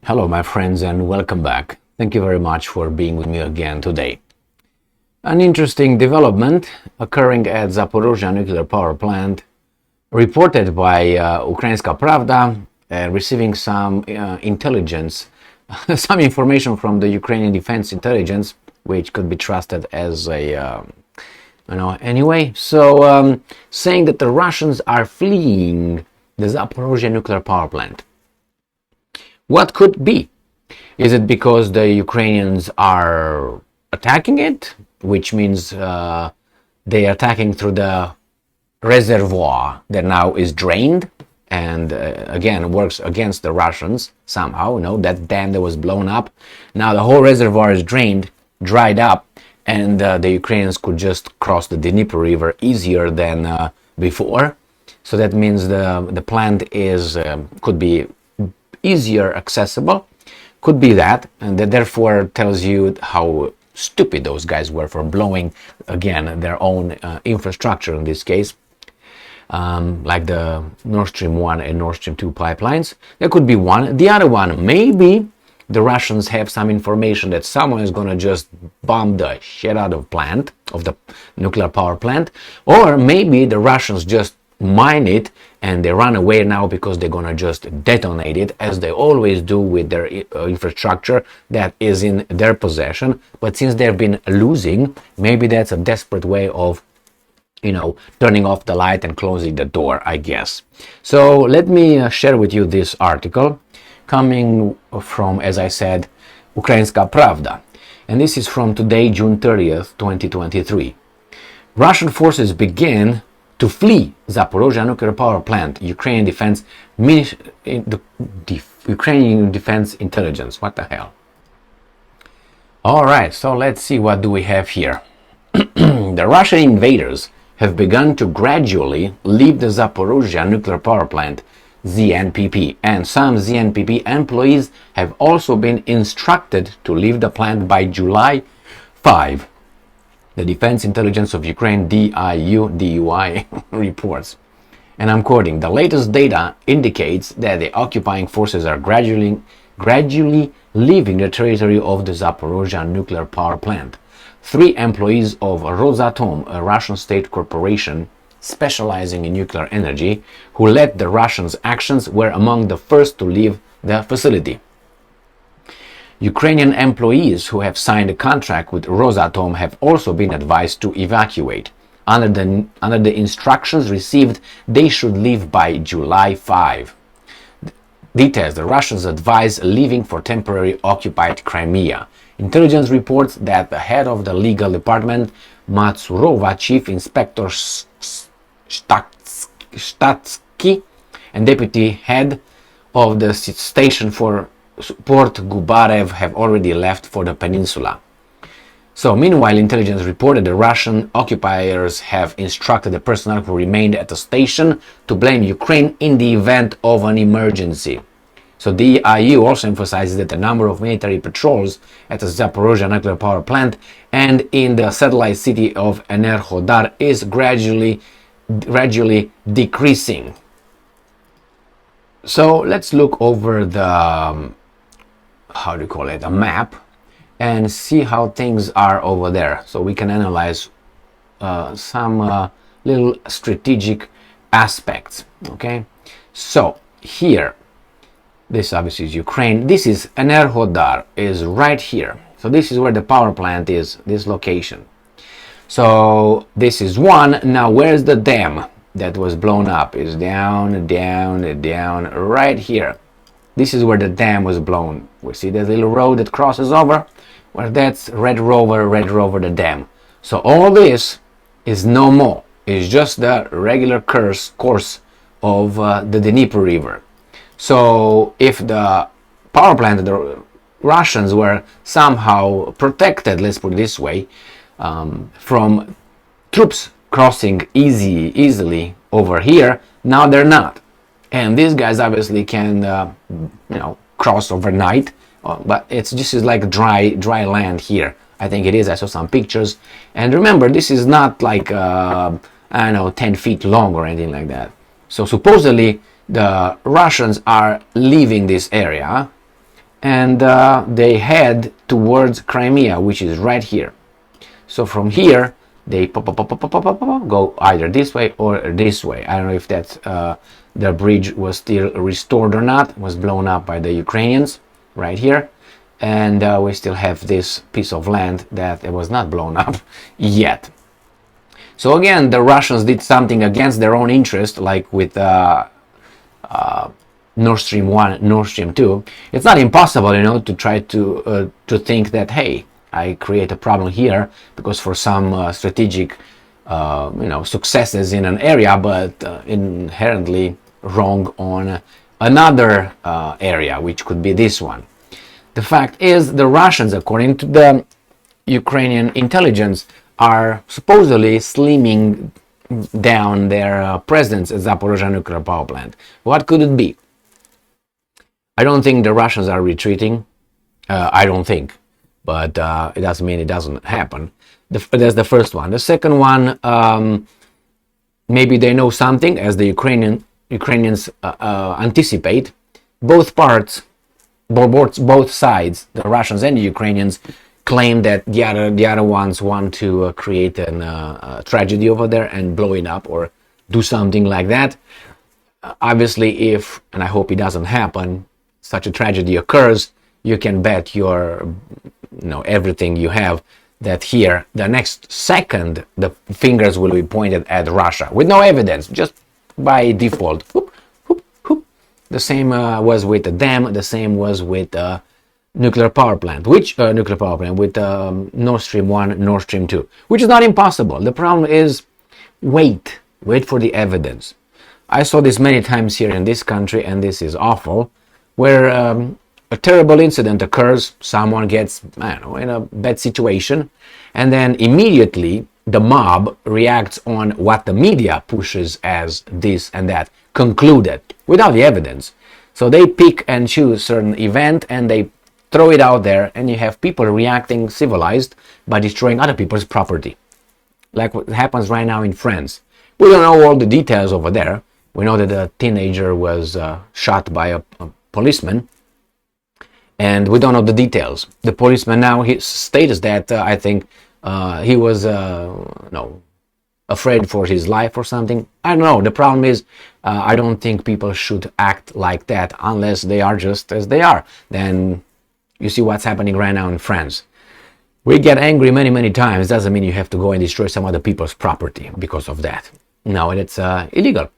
Hello, my friends, and welcome back. Thank you very much for being with me again today. An interesting development occurring at Zaporizhzhia Nuclear Power Plant, reported by Ukrainska Pravda, receiving some intelligence, some information from the Ukrainian Defense Intelligence, which could be trusted as a anyway. So saying that the Russians are fleeing the Zaporizhzhia Nuclear Power Plant. What could be? Is it because the Ukrainians are attacking it, which means they are attacking through the reservoir that now is drained and again works against the Russians somehow? That dam that was blown up, now the whole reservoir is drained, dried up, and the Ukrainians could just cross the Dnieper River easier than before. So that means the plant is could be easier accessible, could be that, and that therefore tells you how stupid those guys were for blowing again their own infrastructure in this case, like the Nord Stream 1 and Nord Stream 2 pipelines. That could be one. The other one, maybe the Russians have some information that someone is going to just bomb the shit out of the nuclear power plant, or maybe the Russians just mine it and they run away now because they're gonna just detonate it, as they always do with their infrastructure that is in their possession. But since they've been losing, maybe that's a desperate way of turning off the light and closing the door, I guess. So let me share with you this article coming from, as I said, Ukrainska Pravda, and this is from today, June 30th, 2023. Russian forces begin to flee Zaporizhzhia Nuclear Power Plant, Ukrainian Defense Intelligence. What the hell? Alright, so let's see, what do we have here? The Russian invaders have begun to gradually leave the Zaporizhzhia Nuclear Power Plant, ZNPP, and some ZNPP employees have also been instructed to leave the plant by July 5. The Defense Intelligence of Ukraine, DIU reports. And I'm quoting, "The latest data indicates that the occupying forces are gradually leaving the territory of the Zaporizhzhia nuclear power plant. 3 employees of Rosatom, a Russian state corporation specializing in nuclear energy, who led the Russians' actions, were among the first to leave the facility. Ukrainian employees who have signed a contract with Rosatom have also been advised to evacuate. Under the instructions received, they should leave by July 5. Details: the Russians advise leaving for temporary occupied Crimea. Intelligence reports that the head of the legal department, Matsurova, Chief Inspector Statsky, and deputy head of the station for Port Gubarev have already left for the peninsula." So meanwhile, intelligence reported the Russian occupiers have instructed the personnel who remained at the station to blame Ukraine in the event of an emergency. So the IU also emphasizes that the number of military patrols at the Zaporizhzhia nuclear power plant and in the satellite city of Enerhodar is gradually decreasing. So let's look over the a map, and see how things are over there, so we can analyze some little strategic aspects. Okay, so here, this obviously is Ukraine. This is Enerhodar, is right here. So this is where the power plant is, this location. So this is one. Now where's the dam that was blown up? Is down right here. This is where the dam was blown. We see that little road that crosses over. Well, that's Red Rover, the dam. So all this is no more. It's just the regular course of the Dnieper River. So if the power plant, the Russians were somehow protected, let's put it this way, from troops crossing easily over here, now they're not. And these guys obviously can, cross overnight, but this is like dry land here. I think it is. I saw some pictures. And remember, this is not like, 10 feet long or anything like that. So supposedly the Russians are leaving this area and they head towards Crimea, which is right here. So from here, they go either this way or this way. I don't know if that's the bridge was still restored or not. It was blown up by the Ukrainians right here, and we still have this piece of land that it was not blown up yet. So again, the Russians did something against their own interest, like with Nord Stream 1, Nord Stream 2. It's not impossible, to try to think that, hey, I create a problem here because for some strategic, successes in an area, but inherently wrong on another area, which could be this one. The fact is, the Russians, according to the Ukrainian intelligence, are supposedly slimming down their presence at Zaporizhzhia Nuclear Power Plant. What could it be? I don't think the Russians are retreating. I don't think. But it doesn't mean it doesn't happen. That's the first one. The second one, maybe they know something, as the Ukrainians anticipate. Both sides, the Russians and the Ukrainians, claim that the other ones want to create a tragedy over there and blow it up or do something like that. Obviously, if, and I hope it doesn't happen, such a tragedy occurs, you can bet your everything you have that here the next second the fingers will be pointed at Russia with no evidence, just by default. Whoop, whoop, whoop. The same was with the dam. The same was with nuclear power plant. Which nuclear power plant? With Nord Stream 1, Nord Stream 2, which is not impossible. The problem is wait for the evidence. I saw this many times here in this country, and this is awful, where a terrible incident occurs, someone gets, in a bad situation, and then immediately the mob reacts on what the media pushes as this and that, concluded, without the evidence. So they pick and choose certain event and they throw it out there, and you have people reacting civilized by destroying other people's property. Like what happens right now in France. We don't know all the details over there. We know that a teenager was shot by a policeman, and we don't know the details. The policeman now, he states that I think he was afraid for his life or something. I don't know. The problem is I don't think people should act like that unless they are just as they are. Then you see what's happening right now in France. We get angry many times. Doesn't mean you have to go and destroy some other people's property because of that. No, it's illegal.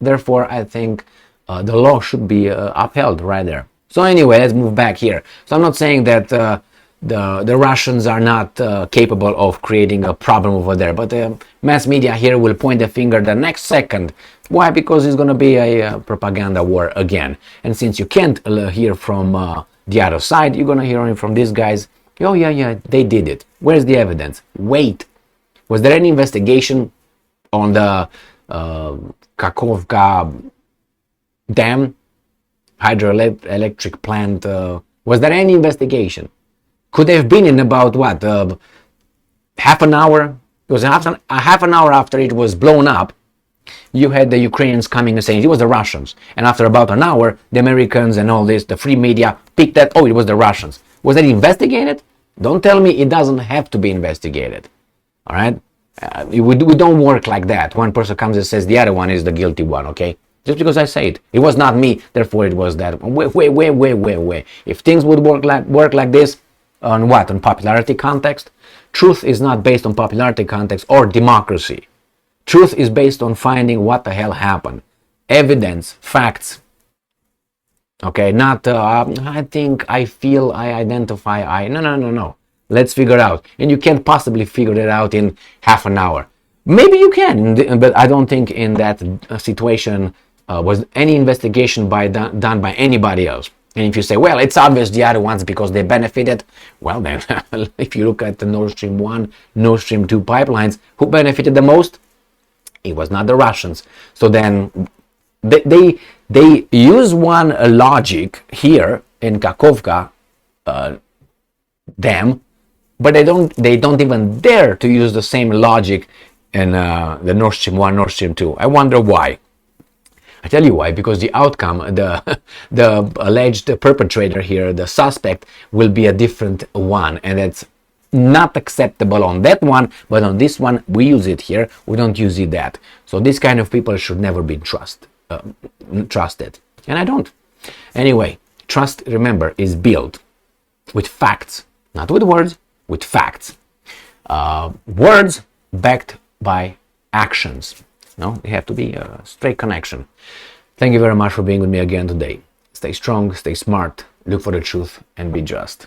Therefore, I think the law should be upheld right there. So anyway, let's move back here. So I'm not saying that the Russians are not capable of creating a problem over there, but the mass media here will point the finger the next second. Why? Because it's going to be a propaganda war again. And since you can't hear from the other side, you're going to hear only from these guys. Oh yeah, they did it. Where's the evidence? Wait. Was there any investigation on the Kakhovka dam? Hydroelectric plant, was there any investigation? Could have been in about what, half an hour? It was half an hour after it was blown up, you had the Ukrainians coming and saying it was the Russians, and after about an hour the Americans and all this, the free media picked that, it was the Russians. Was that investigated? Don't tell me it doesn't have to be investigated. All right, we don't work like that. One person comes and says the other one is the guilty one. Okay, just because I say it was not me, therefore it was that. Wait. If things would work like this, on what? On popularity context? Truth is not based on popularity context or democracy. Truth is based on finding what the hell happened. Evidence, facts. Okay, not I think, I feel, I identify, No. Let's figure it out. And you can't possibly figure it out in half an hour. Maybe you can, but I don't think in that situation was any investigation done by anybody else. And if you say, well, it's obvious the other ones because they benefited, well then, if you look at the Nord Stream 1, Nord Stream 2 pipelines, who benefited the most? It was not the Russians. So then they use one logic here in Kakhovka dam, but they don't even dare to use the same logic in the Nord Stream 1, Nord Stream 2. I wonder why. I tell you why, because the outcome, the alleged perpetrator here, the suspect, will be a different one, and it's not acceptable on that one, but on this one we use it here, we don't use it that. So this kind of people should never be trusted, and I don't. Anyway, trust, remember, is built with facts, not with words, with facts. Words backed by actions. No, they have to be a straight connection. Thank you very much for being with me again today. Stay strong, stay smart, look for the truth, and be just.